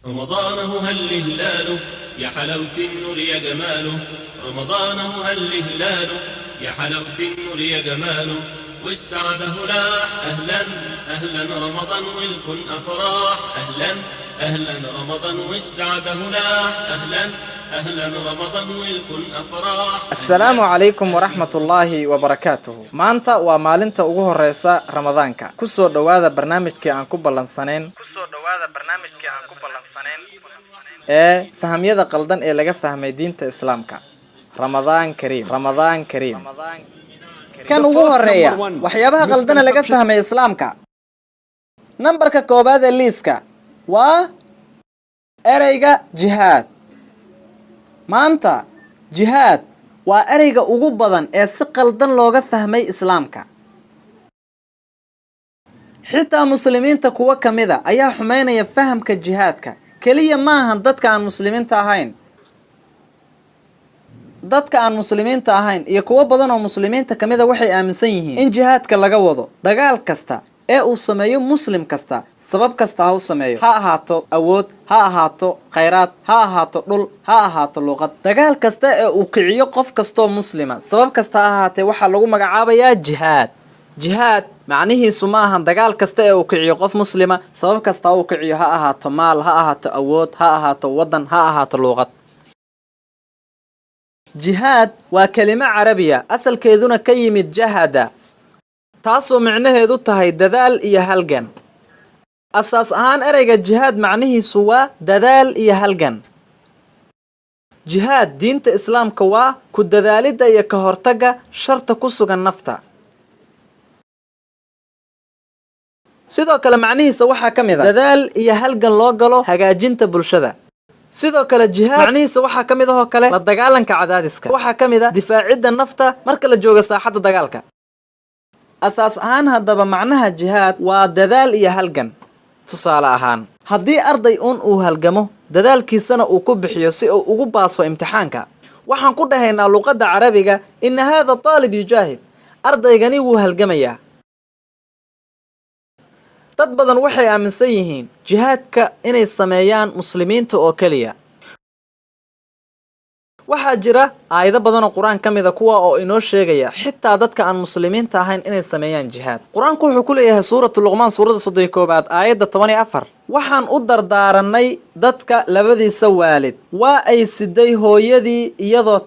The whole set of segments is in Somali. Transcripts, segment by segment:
رمضانه هل الهلال يا حلاوة النور يا جماله، رمضانه هل الهلال يا حلاوة النور يا جماله، والسعادة هلاح أهلا أهلا رمضان والكل أفراح، أهلا أهلا رمضان والسعادة هلاح أهلا أهلا رمضان والكل أفراح. السلام عليكم ورحمة الله وبركاته. maanta waa maalinta ugu horeysa Ramadaanka. ku soo dhawaada barnaamijkii aan ku ballansaneen ee fahamyada qaldan ee laga fahmay diinta Islaamka. Ramadaan Kariim, Ramadaan Kariim. kan ugu horeeya waxyaabaha qaldan ee laga fahmay Islaamka. nambarka koobaad ee liiska waa ereyga jihaad. maanta jihaad waa ereyga ugu badan ee si qaldan looga fahmay Islaamka. xitaa muslimiinta kuwa kamida ayaa xumeynaya fahamka jihaadka. kaliya maahan dadka aan muslimiinta ahayn. dadka aan muslimiinta ahayn iyo kuwa badan oo muslimiinta kamida waxay aaminsan yihiin in jihaadka laga wado dagaal kasta ee uu sameeyo muslim kasta, sabab kasta ha u sameeyo, ha ahaato awood, ha ahaato khayraad, ha ahaato dhul, ha ahaato luqad. dagaal kasta ee uu kiciyo qof kastoo muslima, sabab kasta ha ahaatee waxaa lagu magacaabayaa jihaad. jihaad macnihiisu maahan dagaal kasta ee uu kiciyo qof muslima, sabab kasta uu kiciyo, ha ahaato maal, ha ahaato awood, ha ahaato wadan, ha ahaato luqad. jihaad waa kelimo carabiya, asalkeeduna ka yimid jahada, taasoo micnaheedu tahay dadaal iyo halgan. asaas ahaan ereyga jihaad macnihiisu waa dadaal iyo halgan. jihaad diinta Islaamka waa ku dadaalida iyo ka hortaga sharta ku sugan nafta. sidoo kale macnihiisa waxaa ka mid ah dadaal iyo halgan loo galo hagaajinta bulshada. sidoo kale jihaad macnihiisa waxaa ka mid ah oo kale la dagaalanka cadaadiska. waxaa ka mid ah difaacidda nafta marka la joogo saaxadda dagaalka. asaas ahaan haddaba macnaha jihaad waa dadaal iyo halgan. tusaale ahaan, haddii arday uu halgamo dadaalkiisana uu ku bixiyo si uu ugu baaso imtixaanka, waxaan ku dhahaynaa luqadda carabiga inna haada taalib yujaahid. ardaygani wuu halgamayaa. dad badan waxay aaminsan yihiin jihaadka inay sameeyaan muslimiinta oo kaliya. waxaa jira aayado badan oo quraan ka mid ah kuwa oo inoo sheegaya xitaa dadka aan muslimiinta ahayn inay sameeyaan jihaad. quraanku wuxuu ku leeyahay suuratul luqmaan suurada 31 aayada 14, waxaan u dardaaranay dadka labadiisa waalid, waa ay siday hooyadii iyadoo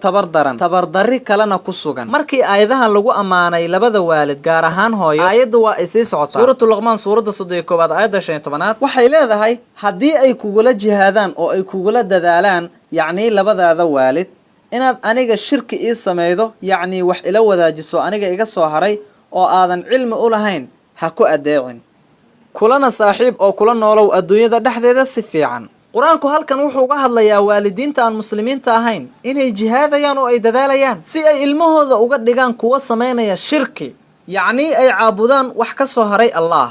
tabardarri kalena ku sugan. markii aayadahan lagu amaanay labada waalid, gaar ahaan hooyo, aayadu waa ay sii socotaa. suuratul luqmaan suurada 31 aayada 15 waxay leedahay, haddii ay kugula jihaadaan oo ay kugula dadaalaan, yacni labadaada waalid, inaad aniga shirki ii sameeydo, yacni wax ila wadaajiso aniga iga soo haray oo aadan cilmi u lahayn, ha ku adeecin. kulana saaxiib oo kula noolow adduunyada dhexdeeda si fiican. quraanku halkan wuxuu uga hadlayaa waalidiinta aan muslimiinta ahayn inay jihaadayaan oo ay dadaalayaan si ay ilmahooda uga dhigaan kuwa sameynaya shirki, yacni ay caabudaan wax ka soo haray Allah.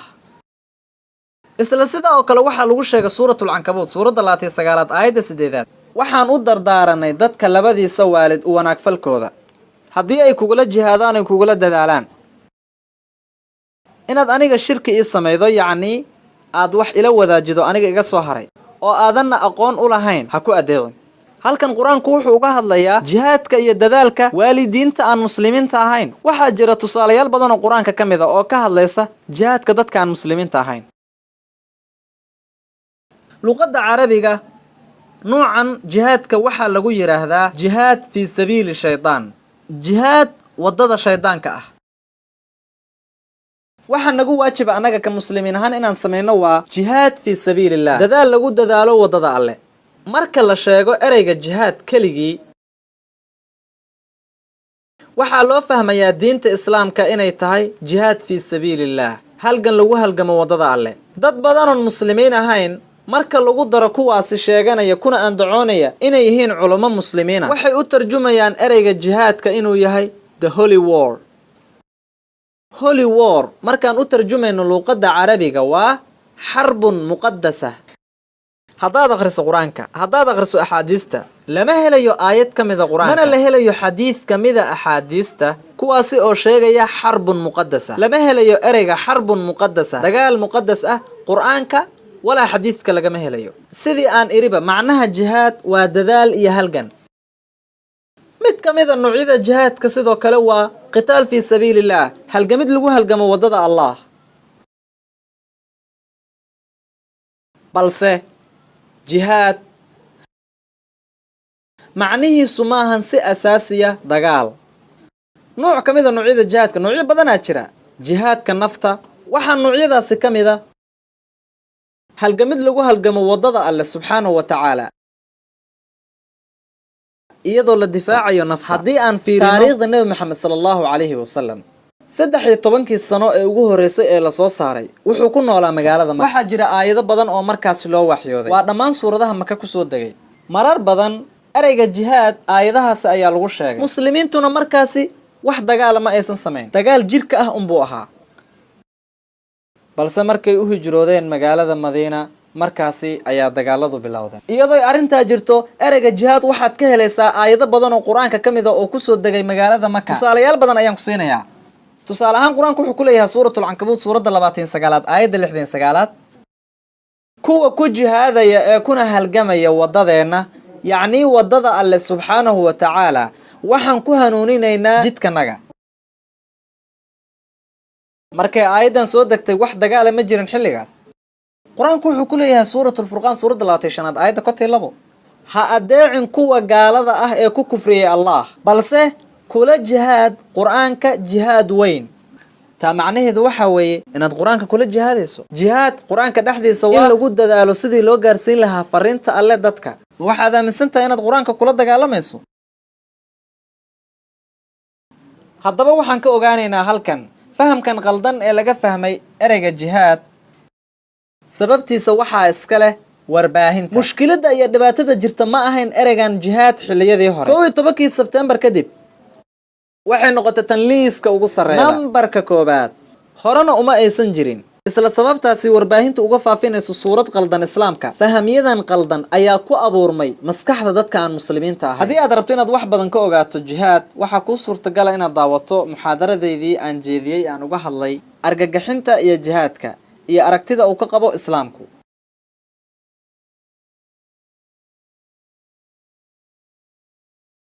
isla sida oo kale waxaa lagu sheegay suuratul cankabuut suurada 29 aayada 8, waxaan u dardaaranay dadka labadiisa waalid u wanaag falkooda, haddii ay kugula jihaadaan ay kugula dadaalaan, inaad aniga shirki ii sameeydo, yacni aad wax ila wadaajido aniga iga soo haray oo aadanna aqoon u lahayn, ha ku adeecin. halkan quraanku wuxuu uga hadlayaa jihaadka iyo dadaalka waalidiinta aan muslimiinta ahayn. waxaa jira tusaalayaal badan oo quraanka ka mid ah oo ka hadlaysa jihaadka dadka aan muslimiinta ahayn. luqadda carabiga noocan jihaadka waxaa lagu yiraahdaa jihaad fi sabiili shaydaan, jihaad wadada shaydaanka ah. waxaa nagu waajiba anaga ka muslimiin ahaan inaan sameyno waa jihaad fi sabiilillah, dadaal lagu dadaalo wadada alle. marka la sheego ereyga jihaad keligii, waxaa loo fahmayaa diinta Islaamka inay tahay jihaad fi sabiilillah, halgan lagu halgamo wadada alle. dad badan oo muslimiin ahayn marka lagu daro kuwaasi sheeganaya kuna andacoonaya inay yihiin culamo muslimiina, waxay u tarjumayaan ereyga jihaadka inuu yahay the holy war. holy war markaan u tarjumayno luqadda carabiga waa xarbun muqaddasa. haddaad akhriso quraanka, haddaad akhriso axaadiista, lama helayo aayad ka mid ah quraanka, mana la helayo xadiis ka mid ah axaadiista kuwaasi oo sheegaya xarbun muqaddasa. lama helayo ereyga xarbun muqaddasa, dagaal muqaddas ah quraanka walaa xadiidka lagama helayo. sidii aan iriba macnaha jihaad waa dadaal iyo halgan. mid ka mid a noocyada jihaadka sidoo kale waa qitaal fii sabiilillaah, halgamid lagu halgamo waddada allah. balse jihaad macnihiisu maahan si asaasiya dagaal. nooc ka mid a noocyada jihaadka, noocyo badanaa jira. jihaadka nafta waxaa noocyadaasi ka mid a halgamid lagu halgamo waddada alle subxaanahu wa tacaala iyadoo la difaacayo nafta. haddii aan fiirino taariikhda nebi maxamed sala allahu calayhi wasalam, 13 sano ee ugu horreysay ee lasoo saaray wuxuu ku noolaa magaalada Maka. waxaa jira aayado badan oo markaasi loo waxyooday, waa dhammaan suuradaha Maka kusoo degay. marar badan ereyga jihaad aayadahaasi ayaa lagu sheegay. muslimiintuna markaasi wax dagaala ma aysan samayn, dagaal jirka ah unbuu ahaa. balse markay u hijroodeen magaalada Madiina, markaasi ayaa dagaaladu bilowdeen. iyadoo arrintaa jirto, ereyga jihaad waxaad ka helaysaa aayado badan oo qur-aanka ka mid ah oo kusoo degay magaalada Maka. tusaalayaal badan ayaan ku siinayaa. tusaale ahaan qur-aanku wuxuu ku leeyahay suuratul cankabuut suuradda 29aad aayadda 69aad, kuwa ku jihaadaya ee kuna halgamaya waddadeenna, yacnii waddada alle subxaanahu wa tacaala, waxaan ku hanuuninaynaa jidkanaga. markay aayaddan soo degtay wax dagaala ma jirin xilligaas. qur-aanku wuxuu ku leeyahay suuratul furqaan suuradda 25aad aayadda 12, ha adeecin kuwa gaalada ah ee ku kufriyay allah, balse kula jihaad qur-aanka jihaad weyn. taa macnaheedu waxaa weeye inaad qur-aanka kula jihaadayso. jihaad qur-aanka dhexdiisa waa in lagu dadaalo sidii loo gaarsiin lahaa fariinta alle dadka. waxaad aaminsan tahay inaad qur-aanka kula dagaalamayso. haddaba waxaan ka ogaanaynaa halkan fahamkan qaldan ee laga fahmay ereyga jihaad, sababtiisa waxaa iska leh warbaahinta. mushkiladda iyo dhibaatada jirta ma ahayn ereygan jihaad xilliyadii hore. 11 Sebtembar kadib waxay noqotay tan liiska ugu sarreeya, nambarka 1. horena uma aysan jirin. isla sababtaasi warbaahinta uga faafinayso suurad qaldan islaamka. fahamyadan qaldan ayaa ku abuurmay maskaxda dadka aan muslimiinta ahayn. haddii aad rabto inaad wax badan ka ogaato jihaad, waxaa kuu suurtagala inaad daawato muxaadaradeydii aan jeediyey aan uga hadlay argagaxinta iyo jihaadka iyo aragtida uu ka qabo islaamku.